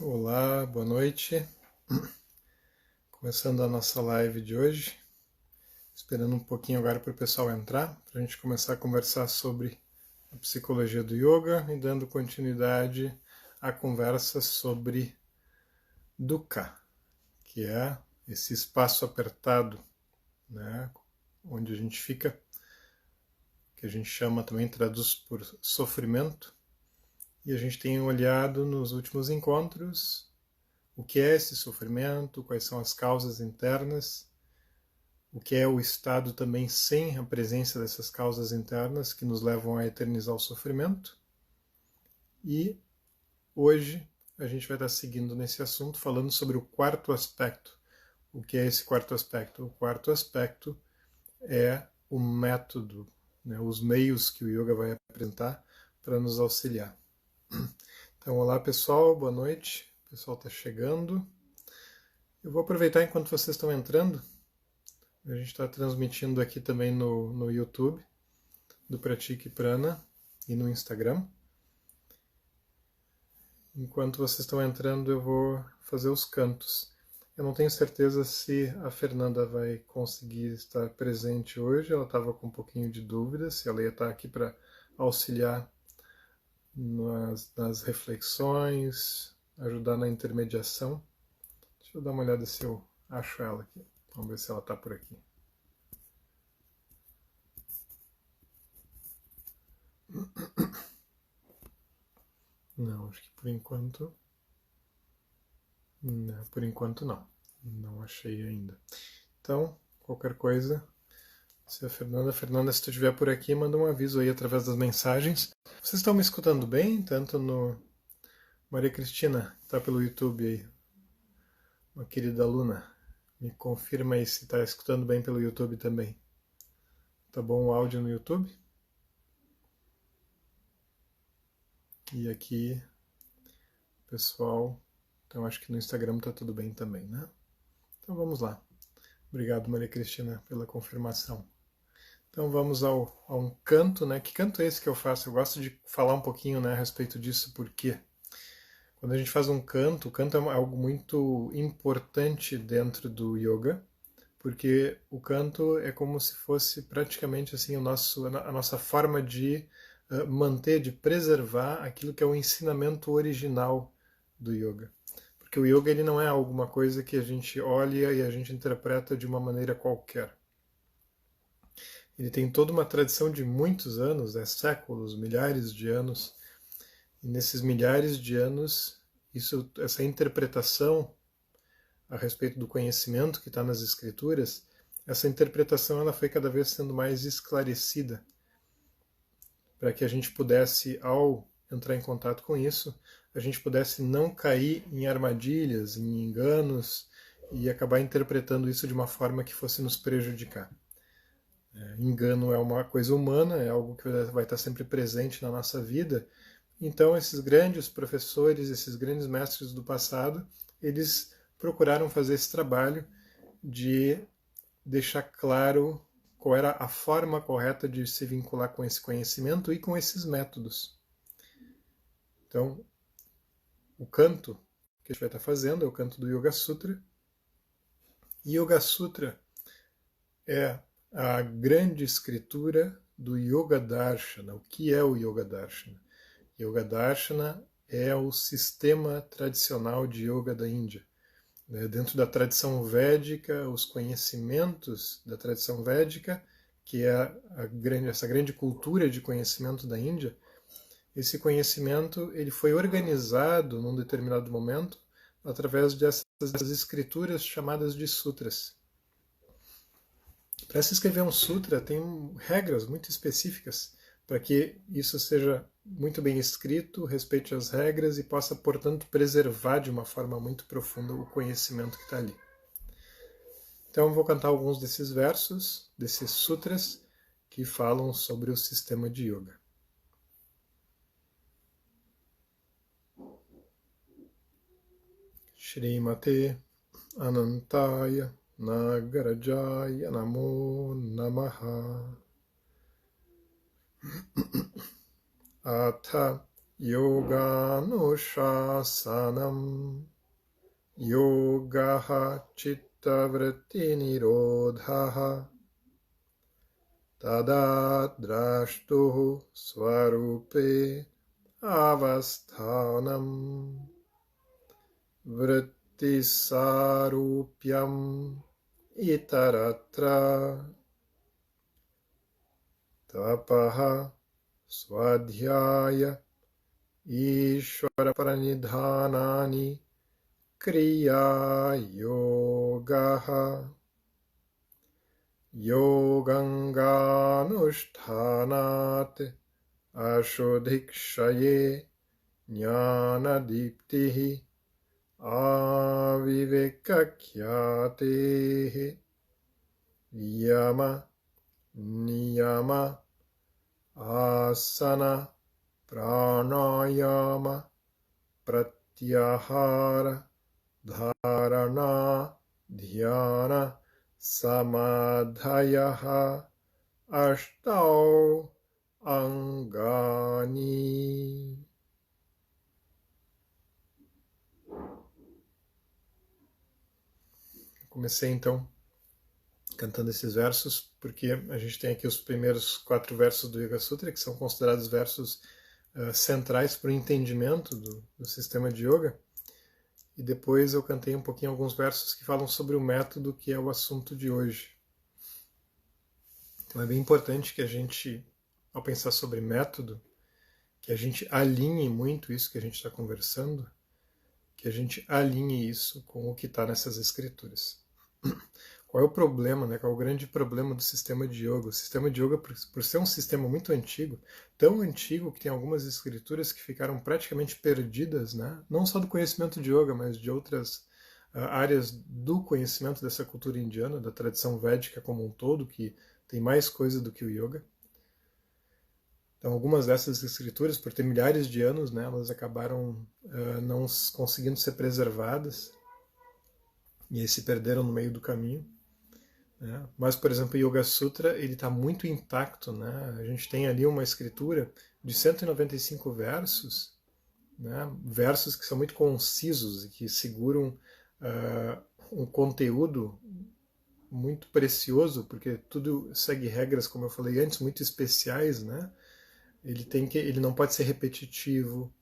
Olá, boa noite. Começando a nossa live de hoje. Esperando um pouquinho agora para o pessoal entrar, para a gente começar a conversar sobre a psicologia do yoga e dando continuidade à conversa sobre dukkha, que é esse espaço apertado, né, onde a gente fica, que a gente chama também, traduz por sofrimento, e a gente tem olhado nos últimos encontros o que é esse sofrimento, quais são as causas internas, o que é o estado também sem a presença dessas causas internas que nos levam a eternizar o sofrimento. E hoje a gente vai estar seguindo nesse assunto, falando sobre o quarto aspecto. O que é esse quarto aspecto? O quarto aspecto é o método, né, os meios que o yoga vai apresentar para nos auxiliar. Então, olá pessoal, boa noite. O pessoal está chegando. Eu vou aproveitar enquanto vocês estão entrando. A gente está transmitindo aqui também no YouTube, do Pratique Prana, e no Instagram. Enquanto vocês estão entrando, eu vou fazer os cantos. Eu não tenho certeza se a Fernanda vai conseguir estar presente hoje. Ela estava com um pouquinho de dúvida se ela ia estar aqui para auxiliar nas reflexões, ajudar na intermediação. Deixa eu dar uma olhada se eu acho ela aqui. Vamos ver se ela está por aqui. Não, acho que por enquanto. Não, por enquanto não. Não achei ainda. Então, qualquer coisa, se a Fernanda, se tu estiver por aqui, manda um aviso aí através das mensagens. Vocês estão me escutando bem? Tanto no Maria Cristina, que está pelo YouTube aí, uma querida aluna. Me confirma aí se está escutando bem pelo YouTube também. Tá bom o áudio no YouTube? E aqui, pessoal, então acho que no Instagram tá tudo bem também, né? Então vamos lá. Obrigado, Maria Cristina, pela confirmação. Então vamos a um canto, né? Que canto é esse que eu faço? Eu gosto de falar um pouquinho, né, a respeito disso, porque quando a gente faz um canto, o canto é algo muito importante dentro do yoga, porque o canto é como se fosse praticamente assim a nossa forma de manter, de preservar aquilo que é o ensinamento original do yoga. Porque o yoga ele não é alguma coisa que a gente olha e a gente interpreta de uma maneira qualquer. Ele tem toda uma tradição de muitos anos, né, séculos, milhares de anos. E nesses milhares de anos, essa interpretação a respeito do conhecimento que está nas escrituras, essa interpretação ela foi cada vez sendo mais esclarecida para que a gente pudesse, ao entrar em contato com isso, a gente pudesse não cair em armadilhas, em enganos e acabar interpretando isso de uma forma que fosse nos prejudicar. Engano é uma coisa humana, é algo que vai estar sempre presente na nossa vida. Então, esses grandes professores, esses grandes mestres do passado, eles procuraram fazer esse trabalho de deixar claro qual era a forma correta de se vincular com esse conhecimento e com esses métodos. Então, o canto que a gente vai estar fazendo é o canto do Yoga Sutra. E Yoga Sutra é a grande escritura do Yoga Darshana. O que é o Yoga Darshana? Yoga Darshana é o sistema tradicional de yoga da Índia. Dentro da tradição védica, os conhecimentos da tradição védica, que é essa grande cultura de conhecimento da Índia, esse conhecimento ele foi organizado num determinado momento através dessas escrituras chamadas de sutras. Para se escrever um sutra, tem regras muito específicas para que isso seja muito bem escrito, respeite as regras e possa, portanto, preservar de uma forma muito profunda o conhecimento que está ali. Então, eu vou cantar alguns desses versos, desses sutras, que falam sobre o sistema de yoga. Shrimate Anantaya Nagarajaya Namo Namaha Atha yoganushasanam yogaha chittavritti nirodhaha tada drashtuhu swarupe avasthanam vrittisarupyam itaratra tapaha swadhyaya ishvara pranidhanani kriya yogaha yoganganushtanat ashodhikshaye jnanadiptihi avivekakyatehi yama niyama asana pranayama pratyahara dharana dhyana samadhayaha ashtau angani. Comecei então cantando esses versos porque a gente tem aqui os primeiros 4 versos do Yoga Sutra, que são considerados versos centrais para o entendimento do sistema de yoga, e depois eu cantei um pouquinho alguns versos que falam sobre o método, que é o assunto de hoje. Então é bem importante que a gente, ao pensar sobre método, que a gente alinhe muito isso que a gente está conversando, que a gente alinhe isso com o que está nessas escrituras. Qual é o problema, né? Qual é o grande problema do sistema de yoga? O sistema de yoga, por ser um sistema muito antigo, tão antigo que tem algumas escrituras que ficaram praticamente perdidas, né? Não só do conhecimento de yoga, mas de outras áreas do conhecimento dessa cultura indiana, da tradição védica como um todo, que tem mais coisa do que o yoga. Então, algumas dessas escrituras, por ter milhares de anos, né, elas acabaram não conseguindo ser preservadas e aí se perderam no meio do caminho. Né? Mas, por exemplo, o Yoga Sutra ele está muito intacto. Né? A gente tem ali uma escritura de 195 versos, né? Versos que são muito concisos e que seguram um conteúdo muito precioso, porque tudo segue regras, como eu falei antes, muito especiais. Né? Ele não pode ser repetitivo,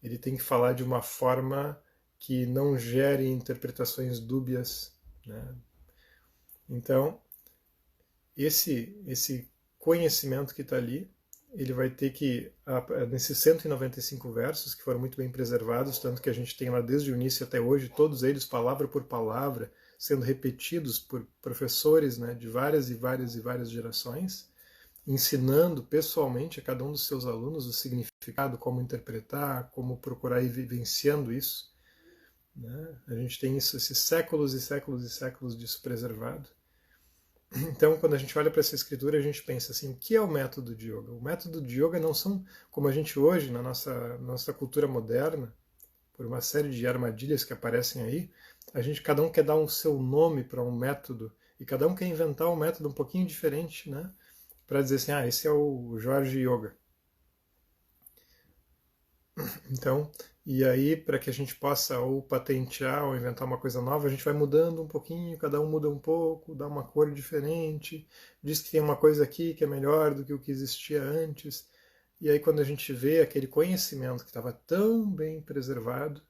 ele tem que falar de uma forma que não gere interpretações dúbias. Né? Então, esse conhecimento que está ali, ele vai ter que, nesses 195 versos, que foram muito bem preservados, tanto que a gente tem lá desde o início até hoje, todos eles, palavra por palavra, sendo repetidos por professores, né, de várias e várias e várias gerações, ensinando pessoalmente a cada um dos seus alunos o significado, como interpretar, como procurar ir vivenciando isso. Né? A gente tem isso, esses séculos e séculos e séculos disso preservado. Então, quando a gente olha para essa escritura, a gente pensa assim, o que é o método de yoga? O método de yoga não são, como a gente hoje, na nossa cultura moderna, por uma série de armadilhas que aparecem aí, cada um quer dar um seu nome para um método, e cada um quer inventar um método um pouquinho diferente, né? Para dizer assim, esse é o Jorge Yoga. Então, e aí, para que a gente possa ou patentear ou inventar uma coisa nova, a gente vai mudando um pouquinho, cada um muda um pouco, dá uma cor diferente, diz que tem uma coisa aqui que é melhor do que o que existia antes. E aí, quando a gente vê aquele conhecimento que estava tão bem preservado,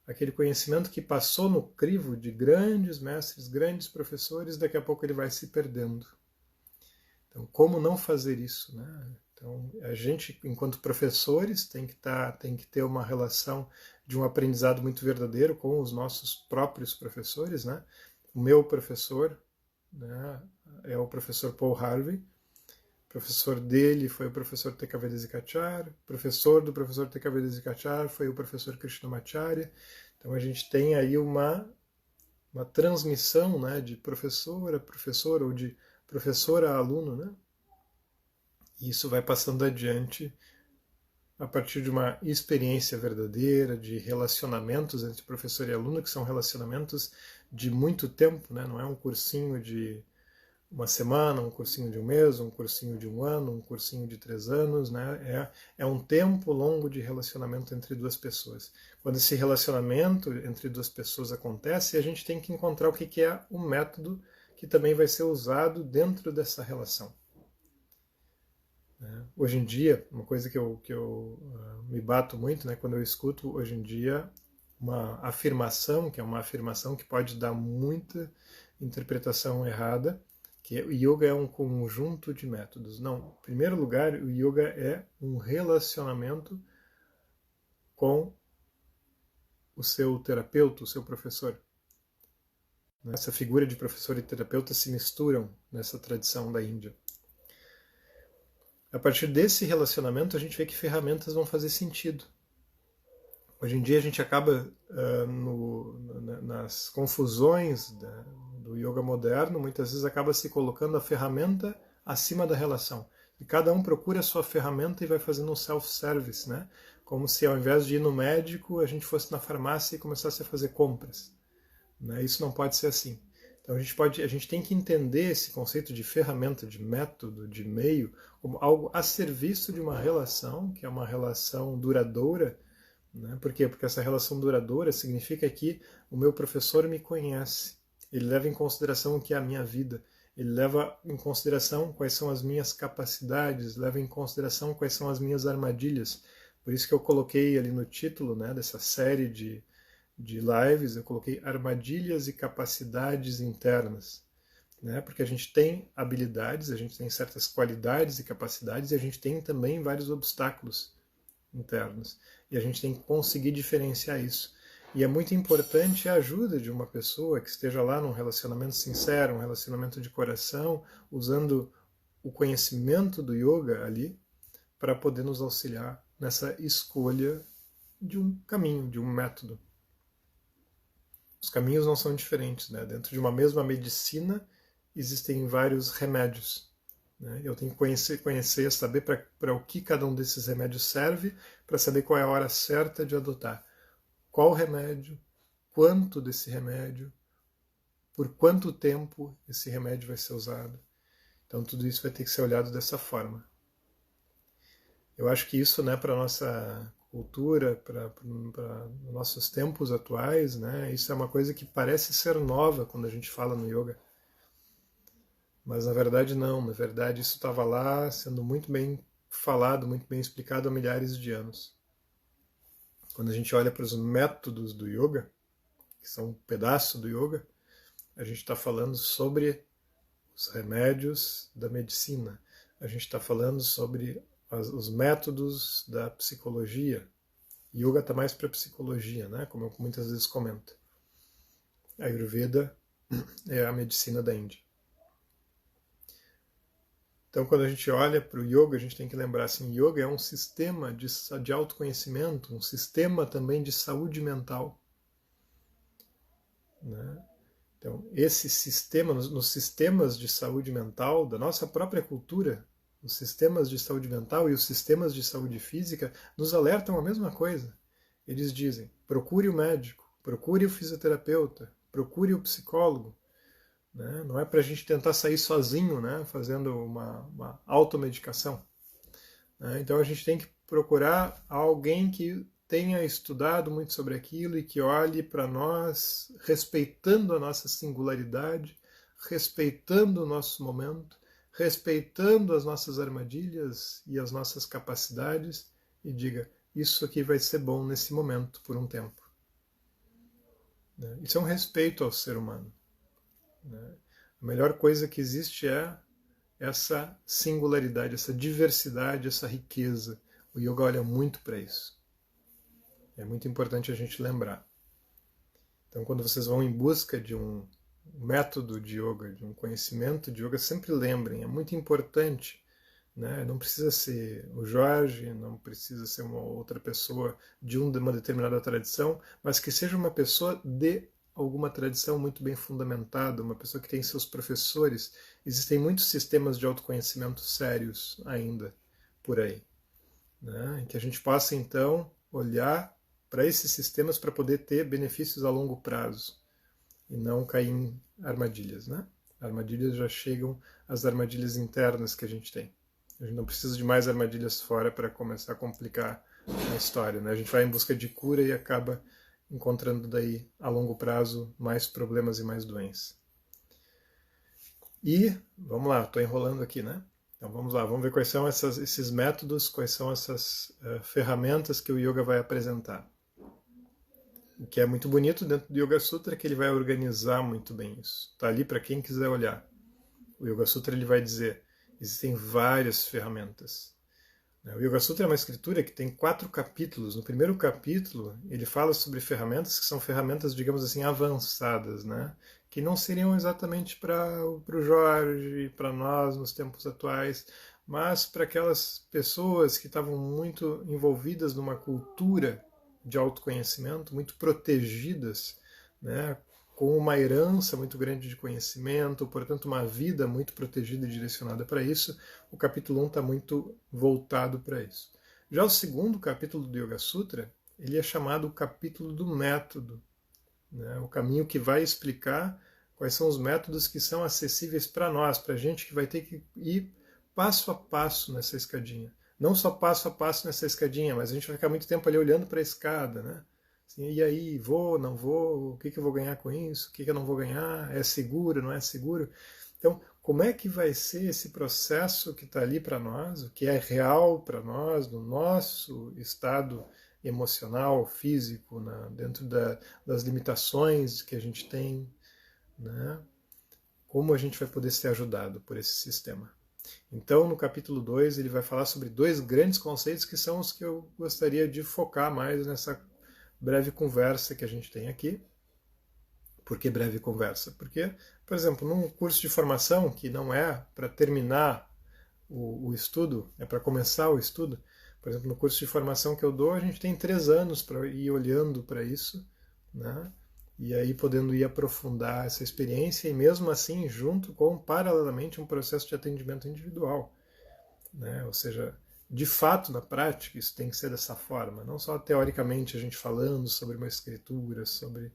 aquele conhecimento que passou no crivo de grandes mestres, grandes professores, daqui a pouco ele vai se perdendo. Então, como não fazer isso, né? Então, a gente, enquanto professores, tem que ter uma relação de um aprendizado muito verdadeiro com os nossos próprios professores. Né? O meu professor, né, é o professor Paul Harvey. O professor dele foi o professor T.K.V. Desikachar. Professor do professor T.K.V. Desikachar foi o professor Krishnamacharya. Então, a gente tem aí uma transmissão, né, de professor a professor ou de professor a aluno, né? E isso vai passando adiante a partir de uma experiência verdadeira, de relacionamentos entre professor e aluno, que são relacionamentos de muito tempo, né? Não é um cursinho de uma semana, um cursinho de um mês, um cursinho de um ano, um cursinho de 3 anos, né? É um tempo longo de relacionamento entre duas pessoas. Quando esse relacionamento entre duas pessoas acontece, a gente tem que encontrar o que é o método que também vai ser usado dentro dessa relação. Hoje em dia, uma coisa que eu me bato muito, né, quando eu escuto hoje em dia uma afirmação, que é uma afirmação que pode dar muita interpretação errada, que o yoga é um conjunto de métodos. Não, em primeiro lugar, o yoga é um relacionamento com o seu terapeuta, o seu professor. Essa figura de professor e terapeuta se misturam nessa tradição da Índia. A partir desse relacionamento, a gente vê que ferramentas vão fazer sentido. Hoje em dia a gente acaba nas confusões do yoga moderno, muitas vezes acaba se colocando a ferramenta acima da relação. E cada um procura a sua ferramenta e vai fazendo um self-service, né? Como se ao invés de ir no médico, a gente fosse na farmácia e começasse a fazer compras. Né? Isso não pode ser assim. Então a gente tem que entender esse conceito de ferramenta, de método, de meio, como algo a serviço de uma relação, que é uma relação duradoura. Né? Por quê? Porque essa relação duradoura significa que o meu professor me conhece, ele leva em consideração o que é a minha vida, ele leva em consideração quais são as minhas capacidades, leva em consideração quais são as minhas armadilhas. Por isso que eu coloquei ali no título, né, dessa série de lives, eu coloquei armadilhas e capacidades internas. Né? Porque a gente tem habilidades, a gente tem certas qualidades e capacidades, e a gente tem também vários obstáculos internos. E a gente tem que conseguir diferenciar isso. E é muito importante a ajuda de uma pessoa que esteja lá num relacionamento sincero, um relacionamento de coração, usando o conhecimento do yoga ali para poder nos auxiliar nessa escolha de um caminho, de um método. Os caminhos não são diferentes, né? Dentro de uma mesma medicina existem vários remédios. Né? Eu tenho que conhecer saber para o que cada um desses remédios serve, para saber qual é a hora certa de adotar. Qual remédio, quanto desse remédio, por quanto tempo esse remédio vai ser usado. Então tudo isso vai ter que ser olhado dessa forma. Eu acho que isso, né, para a nossa cultura, para nossos tempos atuais, né, isso é uma coisa que parece ser nova quando a gente fala no yoga. Mas na verdade não, na verdade isso estava lá sendo muito bem falado, muito bem explicado há milhares de anos. Quando a gente olha para os métodos do yoga, que são um pedaço do yoga, a gente está falando sobre os remédios da medicina, a gente está falando sobre os métodos da psicologia. Yoga está mais para psicologia, né? Como eu muitas vezes comento. A Ayurveda é a medicina da Índia. Então, quando a gente olha para o yoga, a gente tem que lembrar assim, yoga é um sistema de autoconhecimento, um sistema também de saúde mental. Né? Então, esse sistema, nos sistemas de saúde mental da nossa própria cultura, os sistemas de saúde mental e os sistemas de saúde física nos alertam a mesma coisa. Eles dizem, procure o médico, procure o fisioterapeuta, procure o psicólogo. Né? Não é para a gente tentar sair sozinho, né? Fazendo uma automedicação. Né? Então a gente tem que procurar alguém que tenha estudado muito sobre aquilo e que olhe para nós respeitando a nossa singularidade, respeitando o nosso momento, respeitando as nossas armadilhas e as nossas capacidades e diga, isso aqui vai ser bom nesse momento, por um tempo. Né? Isso é um respeito ao ser humano. Né? A melhor coisa que existe é essa singularidade, essa diversidade, essa riqueza. O yoga olha muito para isso. É muito importante a gente lembrar. Então, quando vocês vão em busca de um método de yoga, de um conhecimento de yoga, sempre lembrem, é muito importante. Né? Não precisa ser o Jorge, não precisa ser uma outra pessoa de uma determinada tradição, mas que seja uma pessoa de alguma tradição muito bem fundamentada, uma pessoa que tem seus professores. Existem muitos sistemas de autoconhecimento sérios ainda por aí. Né? Em que a gente possa, então, olhar para esses sistemas para poder ter benefícios a longo prazo e não cair em armadilhas. Né? Armadilhas já chegam às armadilhas internas que a gente tem. A gente não precisa de mais armadilhas fora para começar a complicar a história, né? A gente vai em busca de cura e acaba encontrando daí, a longo prazo, mais problemas e mais doenças. E, vamos lá, estou enrolando aqui, né? Então vamos lá, vamos ver quais são esses métodos, quais são essas ferramentas que o yoga vai apresentar. O que é muito bonito dentro do Yoga Sutra é que ele vai organizar muito bem isso. Está ali para quem quiser olhar. O Yoga Sutra ele vai dizer, existem várias ferramentas. O Yoga Sutra é uma escritura que tem 4 capítulos. No primeiro capítulo, ele fala sobre ferramentas que são ferramentas, digamos assim, avançadas, né? Que não seriam exatamente para o Jorge, para nós nos tempos atuais, mas para aquelas pessoas que estavam muito envolvidas numa cultura de autoconhecimento, muito protegidas, né? Com uma herança muito grande de conhecimento, portanto uma vida muito protegida e direcionada para isso. O capítulo 1 está muito voltado para isso. Já o segundo capítulo do Yoga Sutra, ele é chamado o capítulo do método, né? O caminho que vai explicar quais são os métodos que são acessíveis para nós, para a gente que vai ter que ir passo a passo nessa escadinha. Não só passo a passo nessa escadinha, mas a gente vai ficar muito tempo ali olhando para a escada, né? Assim, e aí, vou, não vou, o que eu vou ganhar com isso, o que eu não vou ganhar, é seguro, não é seguro? Então, como é que vai ser esse processo que está ali para nós, o que é real para nós, no nosso estado emocional, físico, dentro das limitações que a gente tem, né? Como a gente vai poder ser ajudado por esse sistema? Então, no capítulo 2, ele vai falar sobre 2 grandes conceitos que são os que eu gostaria de focar mais nessa breve conversa que a gente tem aqui. Por que breve conversa? Porque, por exemplo, num curso de formação que não é para terminar o estudo, é para começar o estudo, por exemplo, no curso de formação que eu dou, a gente tem 3 anos para ir olhando para isso, né? E aí podendo ir aprofundar essa experiência e mesmo assim junto com, paralelamente, um processo de atendimento individual, né? Ou seja, de fato, na prática, isso tem que ser dessa forma, não só teoricamente a gente falando sobre uma escritura, sobre,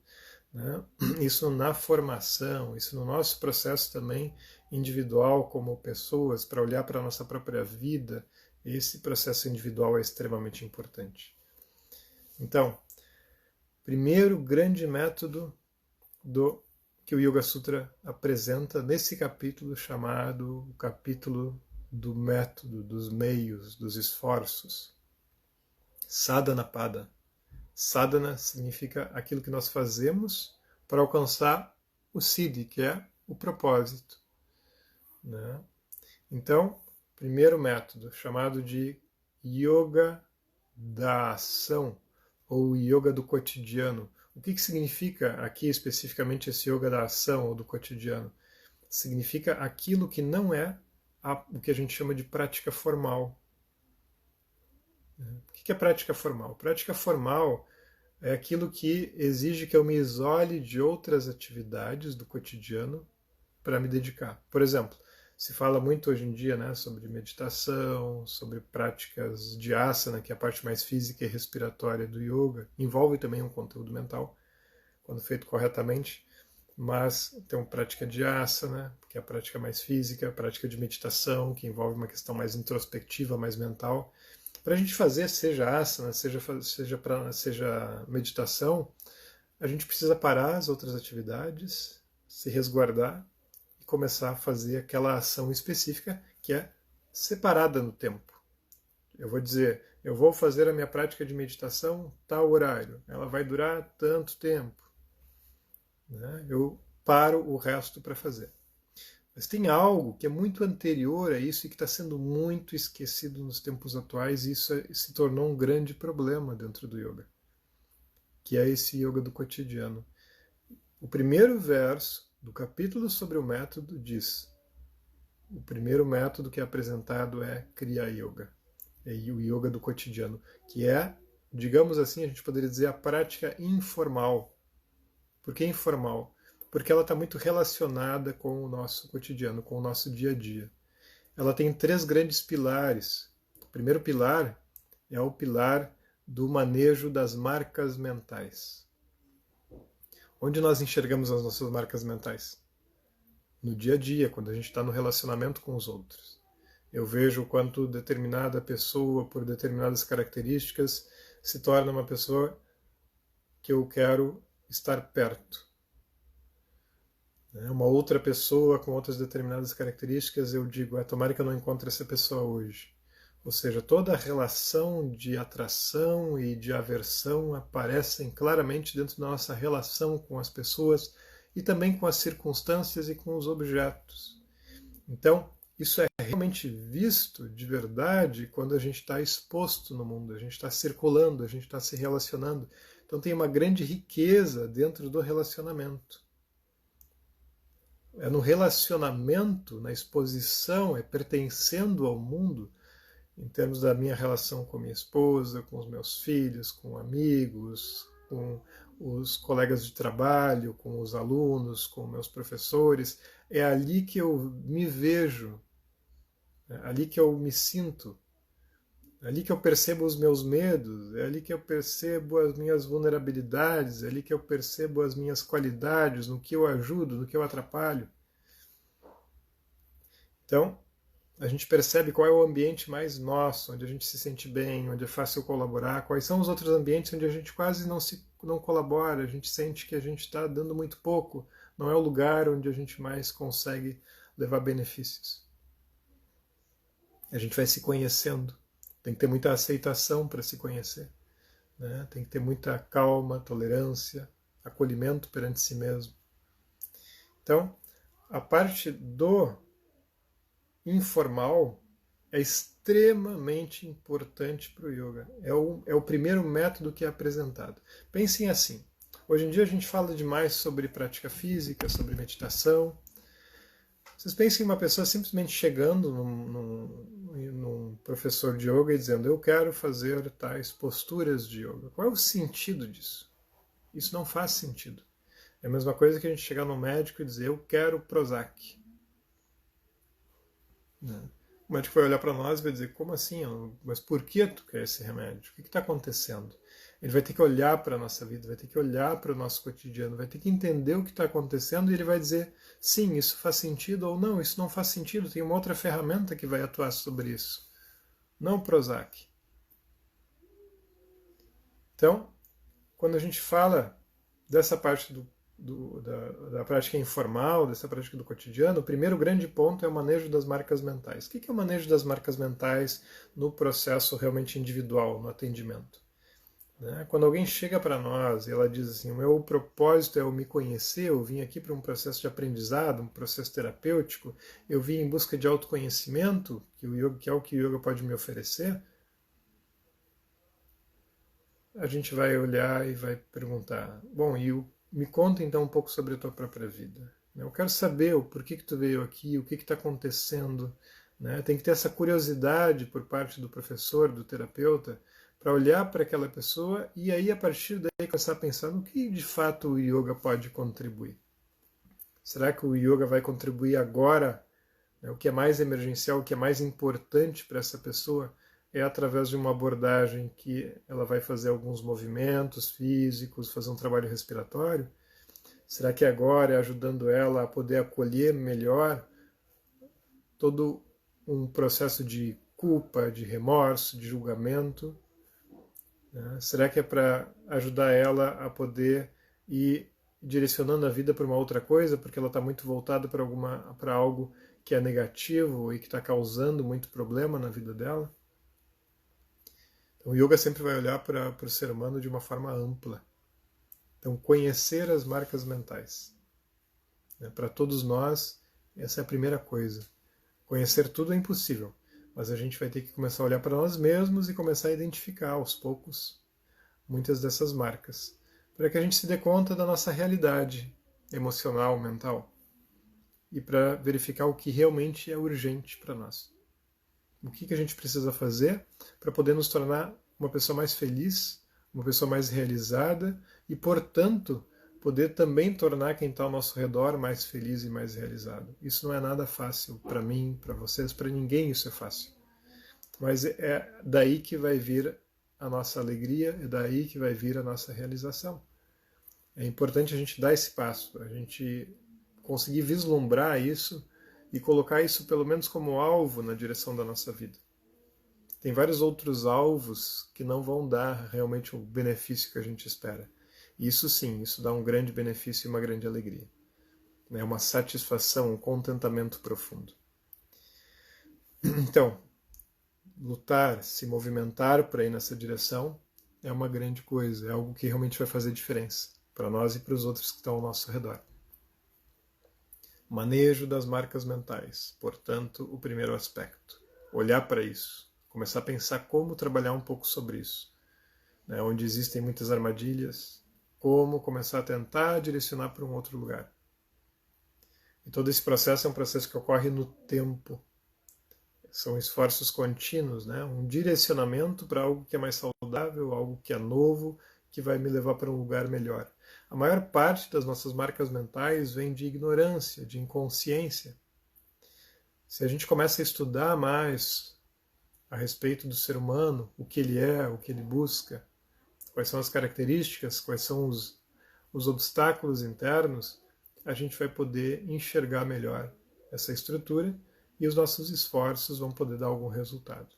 né? Isso na formação, isso no nosso processo também individual como pessoas, para olhar para a nossa própria vida, esse processo individual é extremamente importante. Então, primeiro grande método que o Yoga Sutra apresenta nesse capítulo chamado o capítulo do método, dos meios, dos esforços. Sadhana Pada. Sadhana significa aquilo que nós fazemos para alcançar o Siddhi, que é o propósito, né? Então, primeiro método, chamado de Yoga da ação, ou Yoga do cotidiano. O que significa aqui especificamente esse Yoga da ação ou do cotidiano? Significa aquilo que não é o que a gente chama de prática formal. O que é prática formal? Prática formal é aquilo que exige que eu me isole de outras atividades do cotidiano para me dedicar. Por exemplo, se fala muito hoje em dia, né, sobre meditação, sobre práticas de asana, que é a parte mais física e respiratória do yoga. Envolve também um conteúdo mental, quando feito corretamente. Mas tem uma prática de asana, que é a prática mais física, a prática de meditação, que envolve uma questão mais introspectiva, mais mental. Para a gente fazer, seja asana, seja meditação, a gente precisa parar as outras atividades, se resguardar e começar a fazer aquela ação específica que é separada no tempo. Eu vou dizer, eu vou fazer a minha prática de meditação tal horário, ela vai durar tanto tempo. Eu paro o resto para fazer. Mas tem algo que é muito anterior a isso e que está sendo muito esquecido nos tempos atuais, e isso se tornou um grande problema dentro do yoga, que é esse yoga do cotidiano. O primeiro verso do capítulo sobre o método diz: o primeiro método que é apresentado é Kriya Yoga, é o yoga do cotidiano, que é, digamos assim, a gente poderia dizer a prática informal. Por que informal? Porque ela está muito relacionada com o nosso cotidiano, com o nosso dia a dia. Ela tem 3 grandes pilares. O primeiro pilar é o pilar do manejo das marcas mentais. Onde nós enxergamos as nossas marcas mentais? no dia a dia, quando a gente está no relacionamento com os outros. Eu vejo o quanto determinada pessoa, por determinadas características, se torna uma pessoa que eu quero estar perto. Uma outra pessoa com outras determinadas características, eu digo, tomara que eu não encontre essa pessoa hoje. Ou seja, toda a relação de atração e de aversão aparecem claramente dentro da nossa relação com as pessoas e também com as circunstâncias e com os objetos. Então, isso é realmente visto de verdade quando a gente está exposto no mundo, a gente está circulando, a gente está se relacionando. Então tem uma grande riqueza dentro do relacionamento. É no relacionamento, na exposição, é pertencendo ao mundo, em termos da minha relação com minha esposa, com os meus filhos, com amigos, com os colegas de trabalho, com os alunos, com meus professores. É ali que eu me vejo, é ali que eu me sinto, é ali que eu percebo os meus medos, é ali que eu percebo as minhas vulnerabilidades, é ali que eu percebo as minhas qualidades, no que eu ajudo, no que eu atrapalho. Então, a gente percebe qual é o ambiente mais nosso, onde a gente se sente bem, onde é fácil colaborar, quais são os outros ambientes onde a gente quase não colabora, a gente sente que a gente está dando muito pouco, não é o lugar onde a gente mais consegue levar benefícios. A gente vai se conhecendo, tem que ter muita aceitação para se conhecer, né? Tem que ter muita calma, tolerância, acolhimento perante si mesmo. Então, a parte do informal é extremamente importante para o yoga. É o primeiro método que é apresentado. Pensem assim, hoje em dia a gente fala demais sobre prática física, sobre meditação. Vocês pensem em uma pessoa simplesmente chegando num professor de yoga e dizendo, eu quero fazer tais posturas de yoga. Qual é o sentido disso? Isso não faz sentido. É a mesma coisa que a gente chegar no médico e dizer, eu quero Prozac. O médico vai olhar para nós e vai dizer, como assim? Mas por que tu quer esse remédio? O que está acontecendo? Ele vai ter que olhar para a nossa vida, vai ter que olhar para o nosso cotidiano, vai ter que entender o que está acontecendo e ele vai dizer, sim, isso faz sentido ou não, isso não faz sentido, tem uma outra ferramenta que vai atuar sobre isso. Não o Prozac. Então, quando a gente fala dessa parte da prática informal, dessa prática do cotidiano, o primeiro grande ponto é o manejo das marcas mentais. O que é o manejo das marcas mentais no processo realmente individual, no atendimento? Quando alguém chega para nós e ela diz assim, o meu propósito é eu me conhecer, eu vim aqui para um processo de aprendizado, um processo terapêutico, eu vim em busca de autoconhecimento, que é o que o yoga pode me oferecer, a gente vai olhar e vai perguntar, bom, me conta então um pouco sobre a tua própria vida. Eu quero saber o porquê que tu veio aqui, o que está acontecendo. Tem que ter essa curiosidade por parte do professor, do terapeuta, para olhar para aquela pessoa e aí, a partir daí, começar a pensar no que de fato o yoga pode contribuir. Será que o yoga vai contribuir agora? O que é mais emergencial, o que é mais importante para essa pessoa é através de uma abordagem que ela vai fazer alguns movimentos físicos, fazer um trabalho respiratório? Será que agora é ajudando ela a poder acolher melhor todo um processo de culpa, de remorso, de julgamento? Será que é para ajudar ela a poder ir direcionando a vida para uma outra coisa, porque ela está muito voltada para algo que é negativo e que está causando muito problema na vida dela? Então, o yoga sempre vai olhar para o ser humano de uma forma ampla. Então, conhecer as marcas mentais. Para todos nós, essa é a primeira coisa. Conhecer tudo é impossível, mas a gente vai ter que começar a olhar para nós mesmos e começar a identificar, aos poucos, muitas dessas marcas, para que a gente se dê conta da nossa realidade emocional, mental, e para verificar o que realmente é urgente para nós. O que a gente precisa fazer para poder nos tornar uma pessoa mais feliz, uma pessoa mais realizada e, portanto, poder também tornar quem está ao nosso redor mais feliz e mais realizado. Isso não é nada fácil para mim, para vocês, para ninguém isso é fácil. Mas é daí que vai vir a nossa alegria, é daí que vai vir a nossa realização. É importante a gente dar esse passo, a gente conseguir vislumbrar isso e colocar isso pelo menos como alvo na direção da nossa vida. Tem vários outros alvos que não vão dar realmente o benefício que a gente espera. Isso sim, isso dá um grande benefício e uma grande alegria. É uma satisfação, um contentamento profundo. Então, lutar, se movimentar para ir nessa direção é uma grande coisa, é algo que realmente vai fazer diferença para nós e para os outros que estão ao nosso redor. Manejo das marcas mentais, portanto, o primeiro aspecto. Olhar para isso, começar a pensar como trabalhar um pouco sobre isso, né, onde existem muitas armadilhas, como começar a tentar direcionar para um outro lugar. E todo esse processo é um processo que ocorre no tempo. São esforços contínuos, né? Um direcionamento para algo que é mais saudável, algo que é novo, que vai me levar para um lugar melhor. A maior parte das nossas marcas mentais vem de ignorância, de inconsciência. Se a gente começa a estudar mais a respeito do ser humano, o que ele é, o que ele busca, quais são as características, quais são os obstáculos internos, a gente vai poder enxergar melhor essa estrutura e os nossos esforços vão poder dar algum resultado.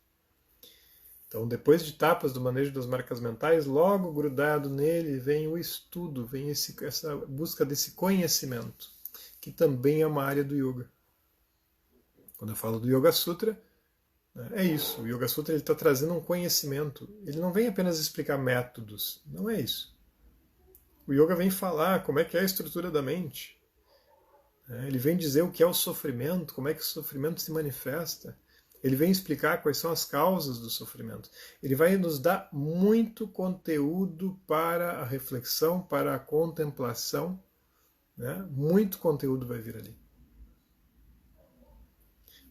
Então, depois de etapas do manejo das marcas mentais, logo grudado nele vem o estudo, vem essa busca desse conhecimento, que também é uma área do yoga. Quando eu falo do Yoga Sutra, é isso. O Yoga Sutra está trazendo um conhecimento. Ele não vem apenas explicar métodos, não é isso. O yoga vem falar como é que é a estrutura da mente. Ele vem dizer o que é o sofrimento, como é que o sofrimento se manifesta. Ele vem explicar quais são as causas do sofrimento. Ele vai nos dar muito conteúdo para a reflexão, para a contemplação. Né? Muito conteúdo vai vir ali.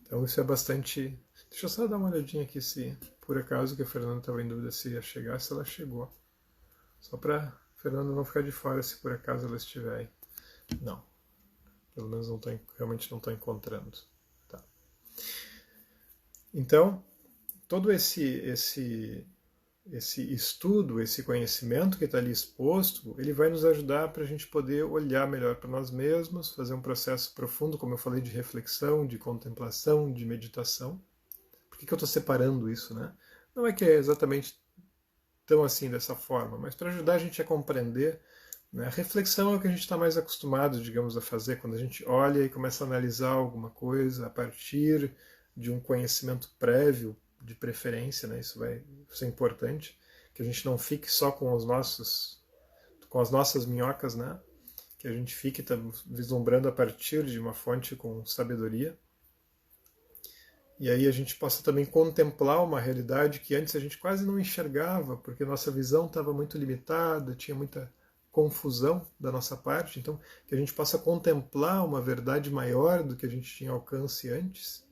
Então isso é bastante... Deixa eu só dar uma olhadinha aqui se, por acaso, que a Fernanda estava em dúvida se ia chegar, se ela chegou. Só para a Fernanda não ficar de fora se por acaso ela estiver aí. Não. Pelo menos realmente não estou encontrando. Tá. Então, todo esse estudo, esse conhecimento que está ali exposto, ele vai nos ajudar para a gente poder olhar melhor para nós mesmos, fazer um processo profundo, como eu falei, de reflexão, de contemplação, de meditação. Por que eu estou separando isso, né? Não é que é exatamente tão assim dessa forma, mas para ajudar a gente a compreender. A reflexão é o que a gente está mais acostumado, digamos, a fazer quando a gente olha e começa a analisar alguma coisa a partir de um conhecimento prévio, de preferência, né? Isso é importante, que a gente não fique só com as nossas minhocas, né? Que a gente fique vislumbrando a partir de uma fonte com sabedoria. E aí a gente possa também contemplar uma realidade que antes a gente quase não enxergava, porque nossa visão estava muito limitada, tinha muita confusão da nossa parte, então que a gente possa contemplar uma verdade maior do que a gente tinha alcance antes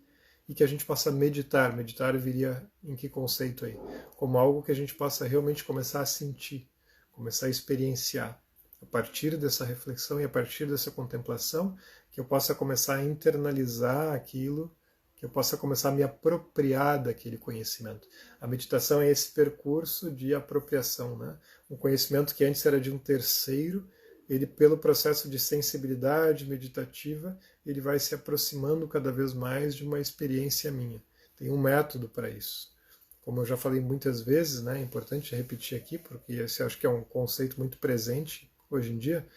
e que a gente possa meditar. Meditar viria em que conceito aí? Como algo que a gente possa realmente começar a sentir, começar a experienciar. A partir dessa reflexão e a partir dessa contemplação, que eu possa começar a internalizar aquilo, que eu possa começar a me apropriar daquele conhecimento. A meditação é esse percurso de apropriação, né? Um conhecimento que antes era de um terceiro, ele, pelo processo de sensibilidade meditativa, ele vai se aproximando cada vez mais de uma experiência minha. Tem um método para isso. Como eu já falei muitas vezes, né, é importante repetir aqui, porque esse acho que é um conceito muito presente hoje em dia,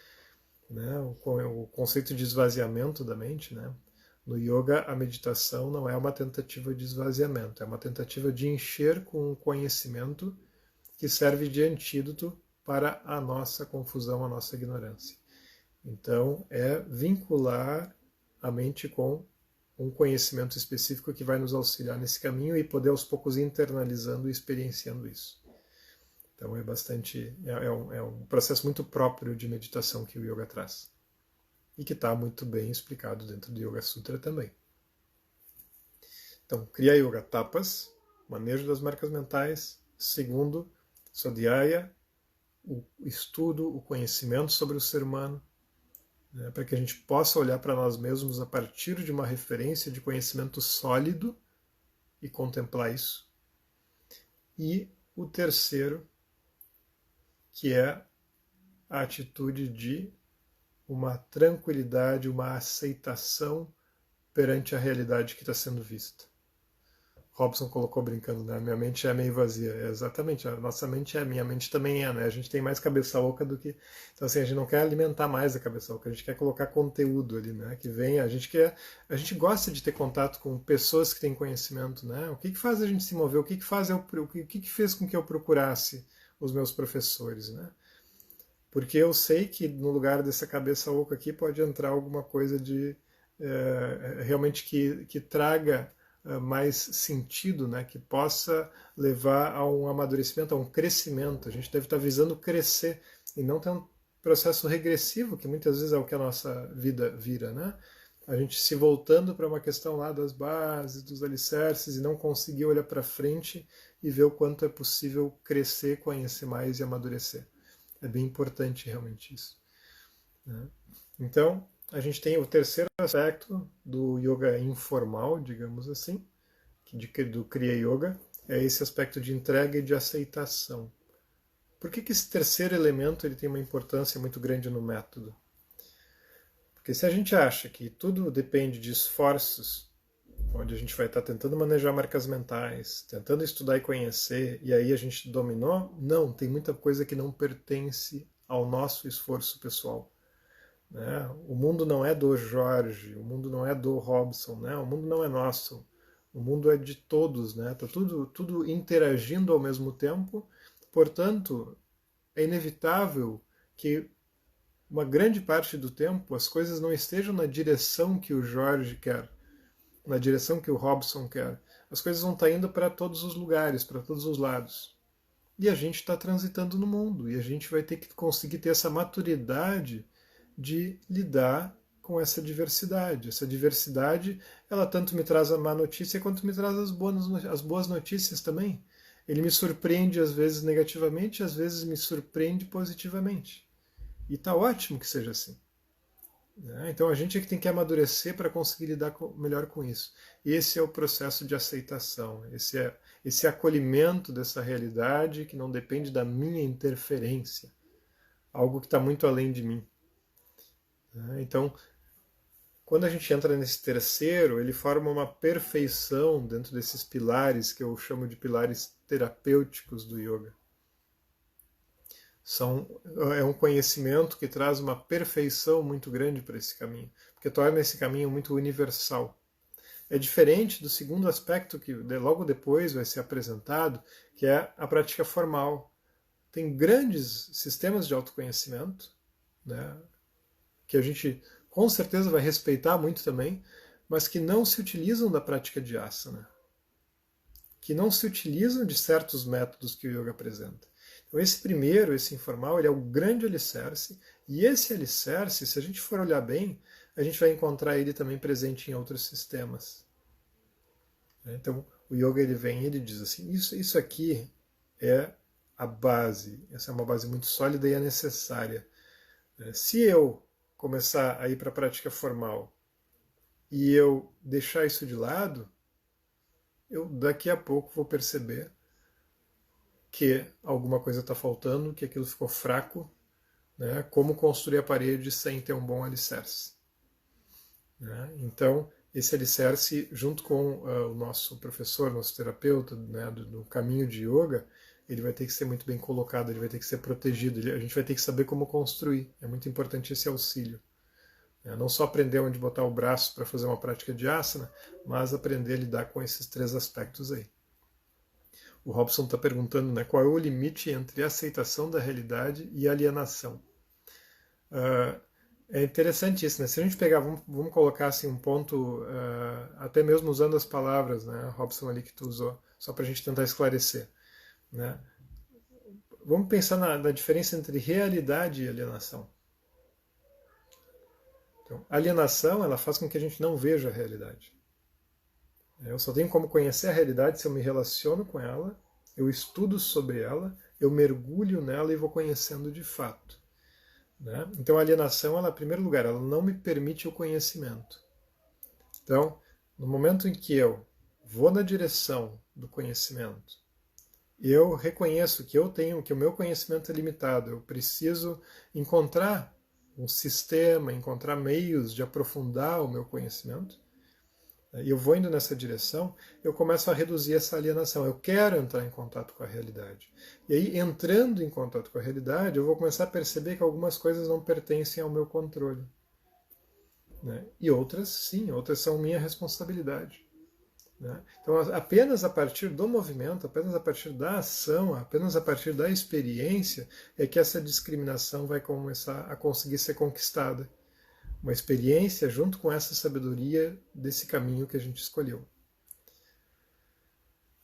né, o conceito de esvaziamento da mente, né? No yoga, a meditação não é uma tentativa de esvaziamento, é uma tentativa de encher com um conhecimento que serve de antídoto para a nossa confusão, a nossa ignorância. Então, é vincular a mente com um conhecimento específico que vai nos auxiliar nesse caminho e poder aos poucos ir internalizando e experienciando isso. Então, é um processo muito próprio de meditação que o yoga traz. E que está muito bem explicado dentro do Yoga Sutra também. Então, Kriya Yoga Tapas, manejo das marcas mentais. Segundo, Swadhyaya, o estudo, o conhecimento sobre o ser humano, né, para que a gente possa olhar para nós mesmos a partir de uma referência de conhecimento sólido e contemplar isso. E o terceiro, que é a atitude de uma tranquilidade, uma aceitação perante a realidade que está sendo vista. Robson colocou brincando, né? Minha mente é meio vazia. É exatamente, a nossa mente é, minha mente também é, né? A gente tem mais cabeça oca do que. Então, assim, a gente não quer alimentar mais a cabeça oca, a gente quer colocar conteúdo ali, né? Que venha, a gente quer. A gente gosta de ter contato com pessoas que têm conhecimento, né? O que faz a gente se mover? O que faz o que fez com que eu procurasse os meus professores, né? Porque eu sei que no lugar dessa cabeça oca aqui pode entrar alguma coisa de realmente que traga mais sentido, né? Que possa levar a um amadurecimento, a um crescimento. A gente deve estar visando crescer e não ter um processo regressivo, que muitas vezes é o que a nossa vida vira, né? A gente se voltando para uma questão lá das bases, dos alicerces e não conseguir olhar para frente e ver o quanto é possível crescer, conhecer mais e amadurecer. É bem importante realmente isso, né? Então, a gente tem o terceiro aspecto do yoga informal, digamos assim, do Kriya Yoga, é esse aspecto de entrega e de aceitação. Por que esse terceiro elemento ele tem uma importância muito grande no método? Porque se a gente acha que tudo depende de esforços, onde a gente vai estar tentando manejar marcas mentais, tentando estudar e conhecer, e aí a gente dominou, não, tem muita coisa que não pertence ao nosso esforço pessoal. Né? O mundo não é do Jorge, o mundo não é do Robson, né? O mundo não é nosso, o mundo é de todos, né? Tá tudo interagindo ao mesmo tempo, portanto, é inevitável que uma grande parte do tempo as coisas não estejam na direção que o Jorge quer, na direção que o Robson quer. As coisas vão estar indo para todos os lugares, para todos os lados. E a gente está transitando no mundo, e a gente vai ter que conseguir ter essa maturidade de lidar com essa diversidade. Essa diversidade, ela tanto me traz a má notícia quanto me traz as boas notícias também. Ele me surpreende às vezes negativamente, às vezes me surpreende positivamente. E está ótimo que seja assim. Então a gente é que tem que amadurecer para conseguir lidar melhor com isso. Esse é o processo de aceitação, esse acolhimento dessa realidade que não depende da minha interferência, algo que está muito além de mim. Então, quando a gente entra nesse terceiro, ele forma uma perfeição dentro desses pilares que eu chamo de pilares terapêuticos do yoga. É um conhecimento que traz uma perfeição muito grande para esse caminho, porque torna esse caminho muito universal. É diferente do segundo aspecto que logo depois vai ser apresentado, que é a prática formal. Tem grandes sistemas de autoconhecimento, né, que a gente com certeza vai respeitar muito também, mas que não se utilizam da prática de asana, que não se utilizam de certos métodos que o yoga apresenta. Então esse primeiro, esse informal, ele é o grande alicerce, e esse alicerce, se a gente for olhar bem, a gente vai encontrar ele também presente em outros sistemas. Então o yoga ele vem e ele diz assim, isso aqui é a base, essa é uma base muito sólida e é necessária. Se eu começar a ir para a prática formal e eu deixar isso de lado, eu daqui a pouco vou perceber que alguma coisa está faltando, que aquilo ficou fraco, né? Como construir a parede sem ter um bom alicerce. Né? Então, esse alicerce, junto com o nosso professor, nosso terapeuta, né, do caminho de yoga, ele vai ter que ser muito bem colocado, ele vai ter que ser protegido, a gente vai ter que saber como construir. É muito importante esse auxílio. Não só aprender onde botar o braço para fazer uma prática de asana, mas aprender a lidar com esses três aspectos aí. O Robson está perguntando, né, qual é o limite entre aceitação da realidade e alienação. É interessante isso, né? Se a gente pegar, vamos colocar assim um ponto, até mesmo usando as palavras, né, Robson ali que tu usou, só para a gente tentar esclarecer, né? Vamos pensar na diferença entre realidade e alienação. Então, a alienação, ela faz com que a gente não veja a realidade. Eu só tenho como conhecer a realidade se eu me relaciono com ela, eu estudo sobre ela, eu mergulho nela e vou conhecendo de fato. Né? Então a alienação, ela, em primeiro lugar, ela não me permite o conhecimento. Então, no momento em que eu vou na direção do conhecimento, eu reconheço que eu tenho, que o meu conhecimento é limitado, eu preciso encontrar um sistema, encontrar meios de aprofundar o meu conhecimento, e eu vou indo nessa direção, eu começo a reduzir essa alienação. Eu quero entrar em contato com a realidade. E aí, entrando em contato com a realidade, eu vou começar a perceber que algumas coisas não pertencem ao meu controle. Né? E outras, sim, outras são minha responsabilidade. Né? Então, apenas a partir do movimento, apenas a partir da ação, apenas a partir da experiência, é que essa discriminação vai começar a conseguir ser conquistada. Uma experiência junto com essa sabedoria desse caminho que a gente escolheu.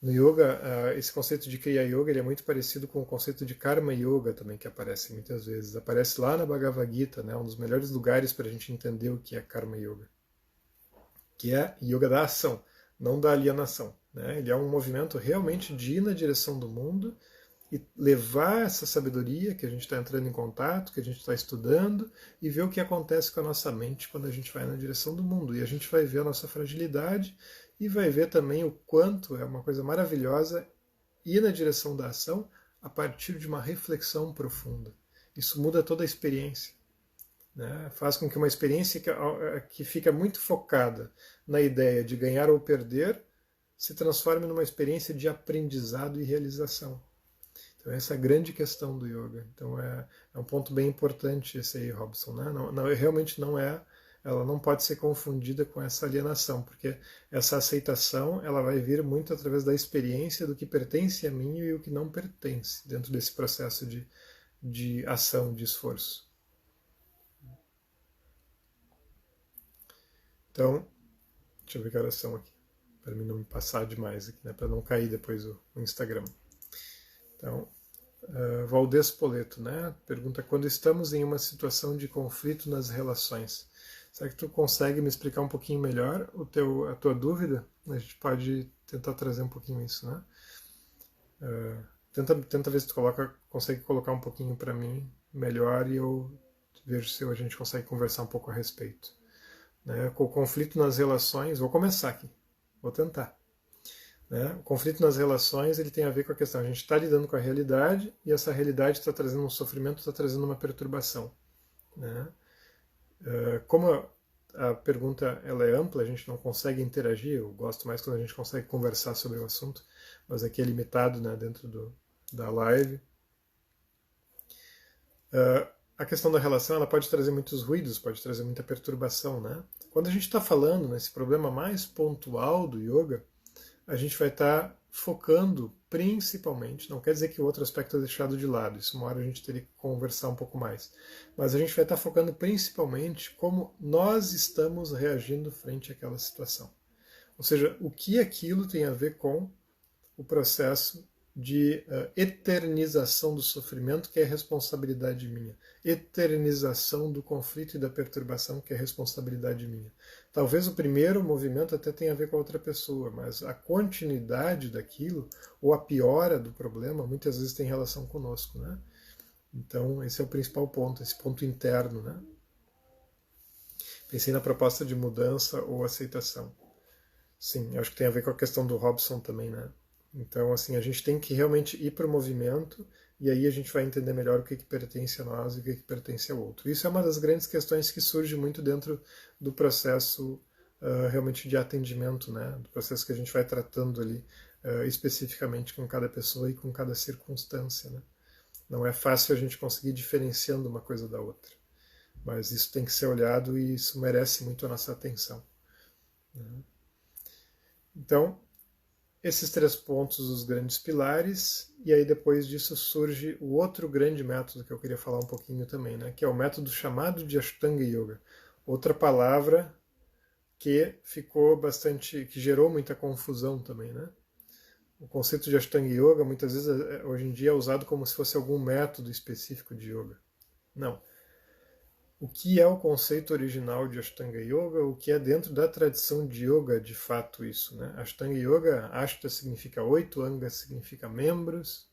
No yoga, esse conceito de Kriya Yoga ele é muito parecido com o conceito de Karma Yoga também, que aparece muitas vezes. Aparece lá na Bhagavad Gita, né, um dos melhores lugares para a gente entender o que é Karma Yoga. Que é yoga da ação, não da alienação. Né? Ele é um movimento realmente de ir na direção do mundo e levar essa sabedoria que a gente está entrando em contato, que a gente está estudando, e ver o que acontece com a nossa mente quando a gente vai na direção do mundo. E a gente vai ver a nossa fragilidade e vai ver também o quanto é uma coisa maravilhosa ir na direção da ação a partir de uma reflexão profunda. Isso muda toda a experiência. Né? Faz com que uma experiência que fica muito focada na ideia de ganhar ou perder se transforme numa experiência de aprendizado e realização. Então essa é a grande questão do yoga. Então é um ponto bem importante esse aí, Robson. Né? Realmente não é, ela não pode ser confundida com essa alienação, porque essa aceitação ela vai vir muito através da experiência do que pertence a mim e o que não pertence dentro desse processo de ação, de esforço. Então, deixa eu ver que horas são aqui, para mim não me passar demais aqui, né? Para não cair depois o Instagram. Então, Valdez Poleto, né? Pergunta: quando estamos em uma situação de conflito nas relações, será que tu consegue me explicar um pouquinho melhor a tua dúvida? A gente pode tentar trazer um pouquinho isso, né? Tenta ver se tu consegue colocar um pouquinho para mim melhor e eu vejo se a gente consegue conversar um pouco a respeito. Né? O conflito nas relações, vou começar aqui, vou tentar. Né? O conflito nas relações ele tem a ver com a questão, a gente está lidando com a realidade e essa realidade está trazendo um sofrimento, está trazendo uma perturbação. Né? Como a pergunta ela é ampla, a gente não consegue interagir, eu gosto mais quando a gente consegue conversar sobre o assunto, mas aqui é limitado, né, dentro da live. A questão da relação ela pode trazer muitos ruídos, pode trazer muita perturbação. Né? Quando a gente está falando nesse problema mais pontual do yoga, a gente vai estar focando principalmente, não quer dizer que o outro aspecto é deixado de lado, isso uma hora a gente teria que conversar um pouco mais, mas a gente vai estar focando principalmente como nós estamos reagindo frente àquela situação. Ou seja, o que aquilo tem a ver com o processo de eternização do sofrimento, que é responsabilidade minha. Eternização do conflito e da perturbação, que é responsabilidade minha. Talvez o primeiro movimento até tenha a ver com a outra pessoa, mas a continuidade daquilo, ou a piora do problema, muitas vezes tem relação conosco. Né? Então, esse é o principal ponto, esse ponto interno. Né? Pensei na proposta de mudança ou aceitação. Sim, acho que tem a ver com a questão do Robson também, né? Então, assim, a gente tem que realmente ir para o movimento e aí a gente vai entender melhor o que pertence a nós e o que pertence ao outro. Isso é uma das grandes questões que surge muito dentro do processo realmente de atendimento, né? Do processo que a gente vai tratando ali especificamente com cada pessoa e com cada circunstância, né? Não é fácil a gente conseguir diferenciando uma coisa da outra, mas isso tem que ser olhado e isso merece muito a nossa atenção. Né? Então, esses 3 pontos, os grandes pilares, e aí depois disso surge o outro grande método que eu queria falar um pouquinho também, né, que é o método chamado de Ashtanga Yoga. Outra palavra que ficou bastante, que gerou muita confusão também, né? O conceito de Ashtanga Yoga muitas vezes hoje em dia é usado como se fosse algum método específico de yoga. Não. O que é o conceito original de Ashtanga Yoga, o que é dentro da tradição de yoga de fato isso. Né? Ashtanga Yoga, Ashta significa 8, Anga significa membros.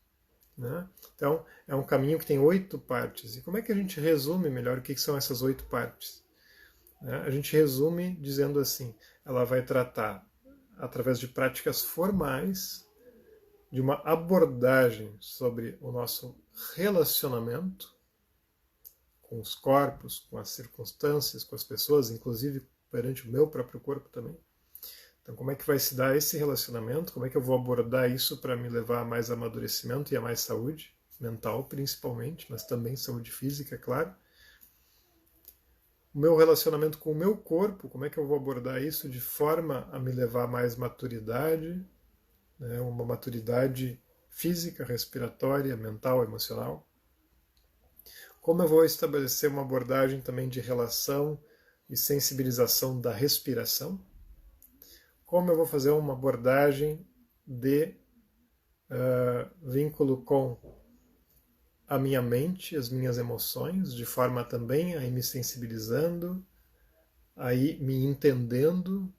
Né? Então, é um caminho que tem 8 partes. E como é que a gente resume melhor o que são essas 8 partes? Né? A gente resume dizendo assim, ela vai tratar, através de práticas formais, de uma abordagem sobre o nosso relacionamento com os corpos, com as circunstâncias, com as pessoas, inclusive perante o meu próprio corpo também. Então, como é que vai se dar esse relacionamento? Como é que eu vou abordar isso para me levar a mais amadurecimento e a mais saúde mental, principalmente, mas também saúde física, é claro. O meu relacionamento com o meu corpo, como é que eu vou abordar isso de forma a me levar a mais maturidade, né? Uma maturidade física, respiratória, mental, emocional. Como eu vou estabelecer uma abordagem também de relação e sensibilização da respiração. Como eu vou fazer uma abordagem de vínculo com a minha mente, as minhas emoções, de forma também a ir me sensibilizando, a ir me entendendo,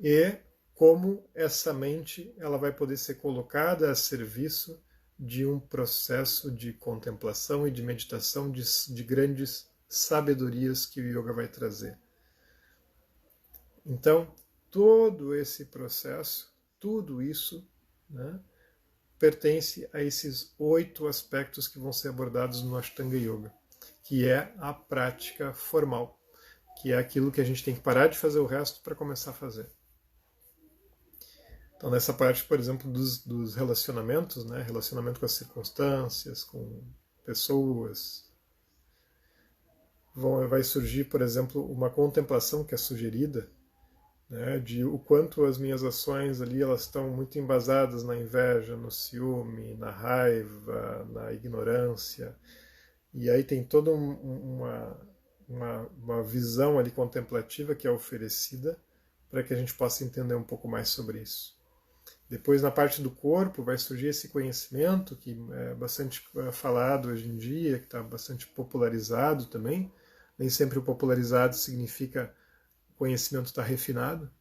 e como essa mente ela vai poder ser colocada a serviço de um processo de contemplação e de meditação de grandes sabedorias que o yoga vai trazer. Então, todo esse processo, tudo isso, né, pertence a esses 8 aspectos que vão ser abordados no Ashtanga Yoga, que é a prática formal, que é aquilo que a gente tem que parar de fazer o resto para começar a fazer. Então, nessa parte, por exemplo, dos relacionamentos, né, relacionamento com as circunstâncias, com pessoas, vai surgir, por exemplo, uma contemplação que é sugerida, né, de o quanto as minhas ações ali elas estão muito embasadas na inveja, no ciúme, na raiva, na ignorância. E aí tem toda uma visão ali contemplativa que é oferecida para que a gente possa entender um pouco mais sobre isso. Depois, na parte do corpo, vai surgir esse conhecimento que é bastante falado hoje em dia, que está bastante popularizado também. Nem sempre o popularizado significa o conhecimento está refinado,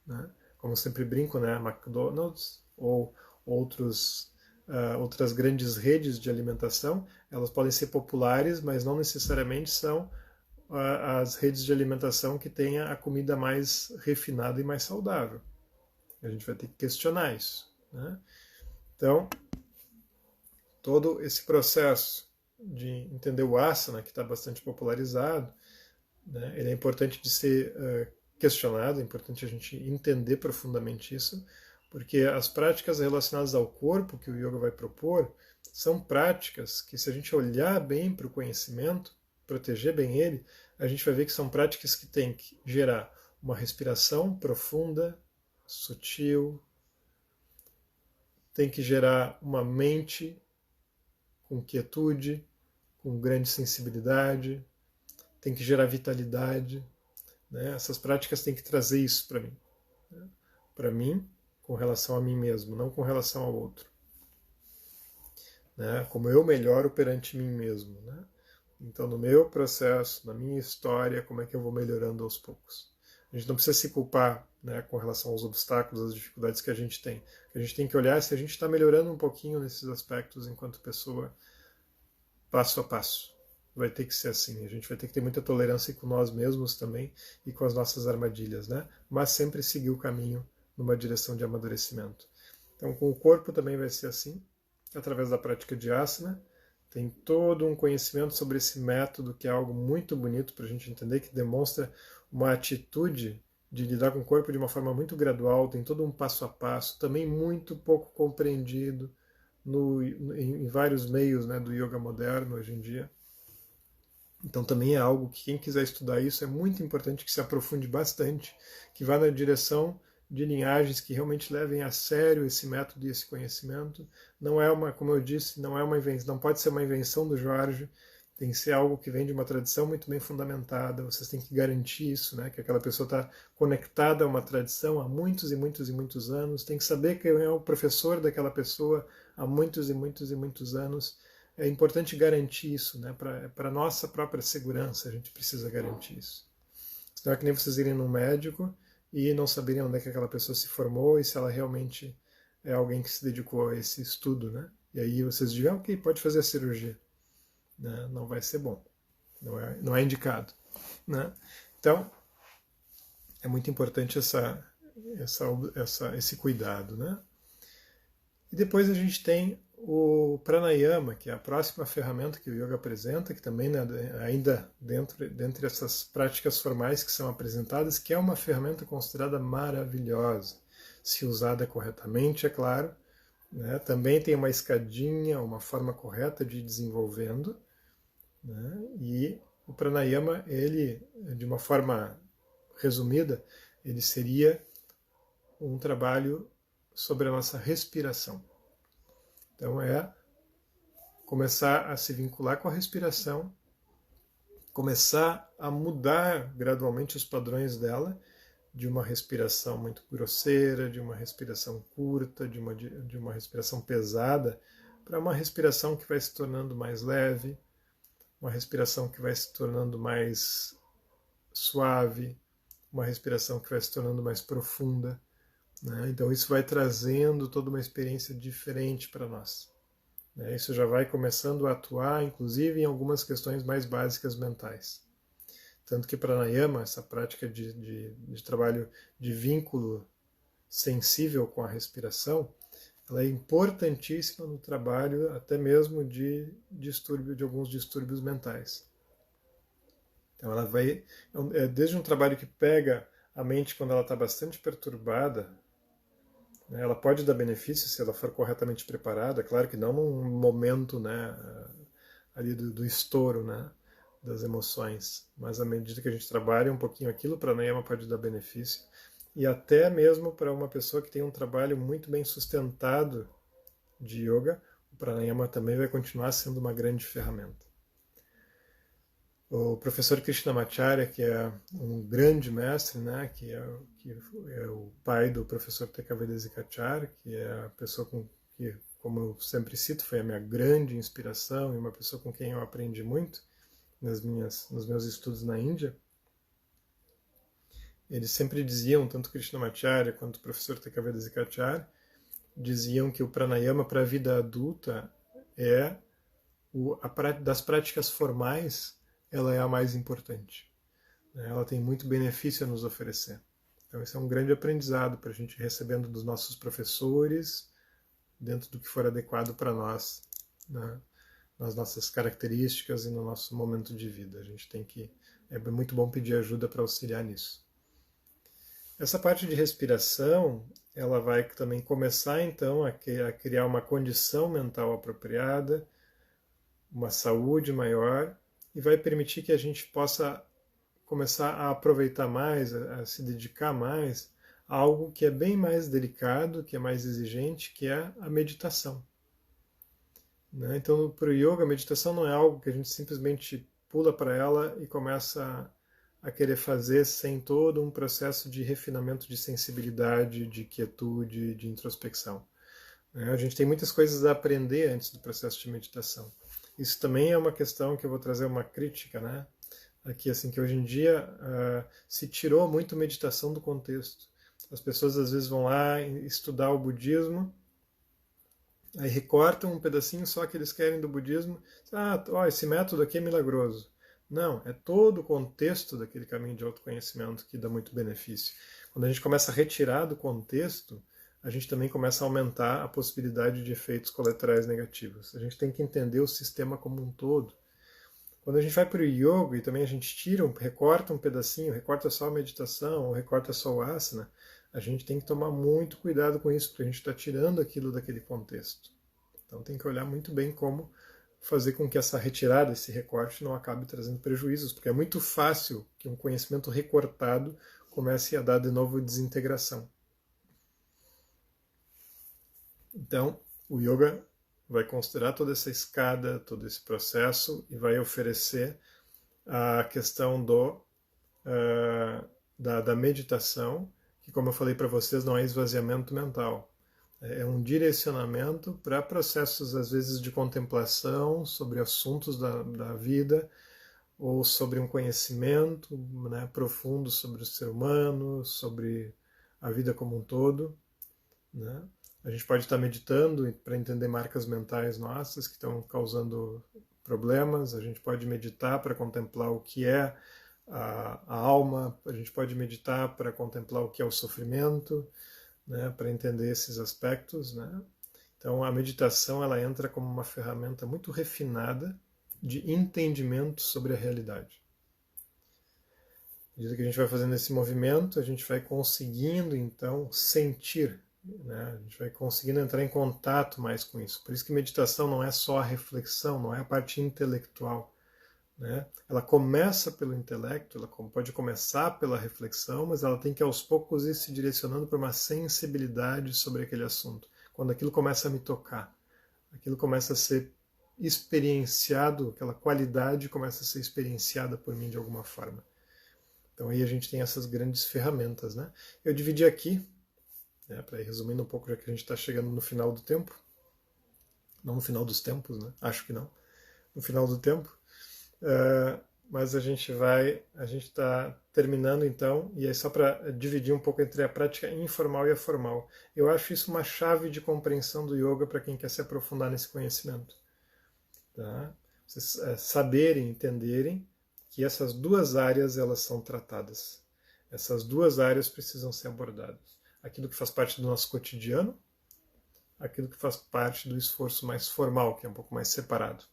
né? Como sempre brinco, né? McDonald's ou outras grandes redes de alimentação, elas podem ser populares, mas não necessariamente são as redes de alimentação que tenham a comida mais refinada e mais saudável. A gente vai ter que questionar isso, né? Então, todo esse processo de entender o asana, que está bastante popularizado, né, ele é importante de ser questionado, é importante a gente entender profundamente isso, porque as práticas relacionadas ao corpo que o yoga vai propor são práticas que, se a gente olhar bem para o conhecimento, proteger bem ele, a gente vai ver que são práticas que têm que gerar uma respiração profunda, sutil, tem que gerar uma mente com quietude, com grande sensibilidade, tem que gerar vitalidade, né? Essas práticas têm que trazer isso para mim, né? Para mim, com relação a mim mesmo, não com relação ao outro, né? Como eu melhoro perante mim mesmo, né? Então, no meu processo, na minha história, como é que eu vou melhorando aos poucos? A gente não precisa se culpar, né, com relação aos obstáculos, às dificuldades que a gente tem. O que a gente tem que olhar é se a gente está melhorando um pouquinho nesses aspectos enquanto pessoa, passo a passo. Vai ter que ser assim. A gente vai ter que ter muita tolerância com nós mesmos também e com as nossas armadilhas, né? Mas sempre seguir o caminho numa direção de amadurecimento. Então, com o corpo também vai ser assim, através da prática de asana. Tem todo um conhecimento sobre esse método, que é algo muito bonito para a gente entender, que demonstra uma atitude de lidar com o corpo de uma forma muito gradual, tem todo um passo a passo, também muito pouco compreendido em vários meios, né, do yoga moderno hoje em dia. Então também é algo que quem quiser estudar isso é muito importante que se aprofunde bastante, que vá na direção de linhagens que realmente levem a sério esse método e esse conhecimento. Não é uma, como eu disse, não é uma invenção, não pode ser uma invenção do Jorge, tem que ser algo que vem de uma tradição muito bem fundamentada. Vocês têm que garantir isso, né? Que aquela pessoa está conectada a uma tradição há muitos e muitos e muitos anos, tem que saber quem é o professor daquela pessoa há muitos e muitos e muitos anos. É importante garantir isso, né? Para a nossa própria segurança, a gente precisa garantir isso. Senão é que nem vocês irem num médico e não saberem onde é que aquela pessoa se formou e se ela realmente é alguém que se dedicou a esse estudo, né? E aí vocês dizem, ok, pode fazer a cirurgia. Né? Não vai ser bom, não é indicado. Né? Então, é muito importante esse cuidado. Né? E depois a gente tem o pranayama, que é a próxima ferramenta que o yoga apresenta, que também, né, ainda dentre essas práticas formais que são apresentadas, que é uma ferramenta considerada maravilhosa, se usada corretamente, é claro, né? Também tem uma escadinha, uma forma correta de ir desenvolvendo, né? E o pranayama, ele, de uma forma resumida, ele seria um trabalho sobre a nossa respiração. Então é começar a se vincular com a respiração, começar a mudar gradualmente os padrões dela, de uma respiração muito grosseira, de uma respiração curta, de uma respiração pesada, para uma respiração que vai se tornando mais leve, uma respiração que vai se tornando mais suave, uma respiração que vai se tornando mais profunda, né? Então isso vai trazendo toda uma experiência diferente para nós. Isso já vai começando a atuar, inclusive, em algumas questões mais básicas mentais. Tanto que pranayama, essa prática de trabalho de vínculo sensível com a respiração, ela é importantíssima no trabalho até mesmo de alguns distúrbios mentais. Então ela vai, desde um trabalho que pega a mente quando ela está bastante perturbada, né, ela pode dar benefício se ela for corretamente preparada, claro que não num momento, né, ali do estouro, né, das emoções, mas à medida que a gente trabalha um pouquinho aquilo, o pranayama pode dar benefício, e até mesmo para uma pessoa que tem um trabalho muito bem sustentado de yoga, o pranayama também vai continuar sendo uma grande ferramenta. O professor Krishnamacharya, que é um grande mestre, né, que é o pai do professor Tekavedezikacharya, que é a pessoa que, como eu sempre cito, foi a minha grande inspiração e uma pessoa com quem eu aprendi muito nos meus estudos na Índia. Eles sempre diziam, tanto Krishnamacharya quanto o professor Tekavedezikacharya, diziam que o pranayama para a vida adulta é das práticas formais, ela é a mais importante. Ela tem muito benefício a nos oferecer. Então esse é um grande aprendizado para a gente ir recebendo dos nossos professores, dentro do que for adequado para nós, né, nas nossas características e no nosso momento de vida. A gente é muito bom pedir ajuda para auxiliar nisso. Essa parte de respiração, ela vai também começar então a criar uma condição mental apropriada, uma saúde maior, e vai permitir que a gente possa começar a aproveitar mais, a se dedicar mais a algo que é bem mais delicado, que é mais exigente, que é a meditação. Né? Então, para o yoga, a meditação não é algo que a gente simplesmente pula para ela e começa a querer fazer sem todo um processo de refinamento de sensibilidade, de quietude, de introspecção. A gente tem muitas coisas a aprender antes do processo de meditação. Isso também é uma questão que eu vou trazer uma crítica, né? Aqui, assim, que hoje em dia se tirou muito meditação do contexto. As pessoas às vezes vão lá estudar o budismo, aí recortam um pedacinho só que eles querem do budismo. Esse método aqui é milagroso. Não, é todo o contexto daquele caminho de autoconhecimento que dá muito benefício. Quando a gente começa a retirar do contexto, a gente também começa a aumentar a possibilidade de efeitos colaterais negativos. A gente tem que entender o sistema como um todo. Quando a gente vai para o yoga e também a gente recorta um pedacinho, recorta só a meditação, ou recorta só o asana, a gente tem que tomar muito cuidado com isso, porque a gente está tirando aquilo daquele contexto. Então tem que olhar muito bem como fazer com que essa retirada, esse recorte, não acabe trazendo prejuízos, porque é muito fácil que um conhecimento recortado comece a dar de novo desintegração. Então, o yoga vai considerar toda essa escada, todo esse processo e vai oferecer a questão da meditação, que, como eu falei para vocês, não é esvaziamento mental. É um direcionamento para processos, às vezes, de contemplação sobre assuntos da vida ou sobre um conhecimento, né, profundo sobre o ser humano, sobre a vida como um todo, né? A gente pode estar meditando para entender marcas mentais nossas que estão causando problemas, a gente pode meditar para contemplar o que é a alma, a gente pode meditar para contemplar o que é o sofrimento, né, para entender esses aspectos, né? Então a meditação ela entra como uma ferramenta muito refinada de entendimento sobre a realidade. À medida que a gente vai fazendo esse movimento, a gente vai conseguindo então sentir, né? A gente vai conseguindo entrar em contato mais com isso. Por isso que meditação não é só a reflexão, não é a parte intelectual, né? Ela começa pelo intelecto, ela pode começar pela reflexão, mas ela tem que aos poucos ir se direcionando para uma sensibilidade sobre aquele assunto. Quando aquilo começa a me tocar, aquilo começa a ser experienciado, aquela qualidade começa a ser experienciada por mim de alguma forma. Então aí a gente tem essas grandes ferramentas, né? Eu dividi aqui, né, para ir resumindo um pouco, já que a gente está chegando no final do tempo, não no final dos tempos, né? Acho que não, no final do tempo. Mas a gente está terminando então, e é só para dividir um pouco entre a prática informal e a formal. Eu acho isso uma chave de compreensão do yoga para quem quer se aprofundar nesse conhecimento. Tá? Vocês saberem, entenderem que essas duas áreas elas são tratadas. Essas duas áreas precisam ser abordadas. Aquilo que faz parte do nosso cotidiano, aquilo que faz parte do esforço mais formal, que é um pouco mais separado.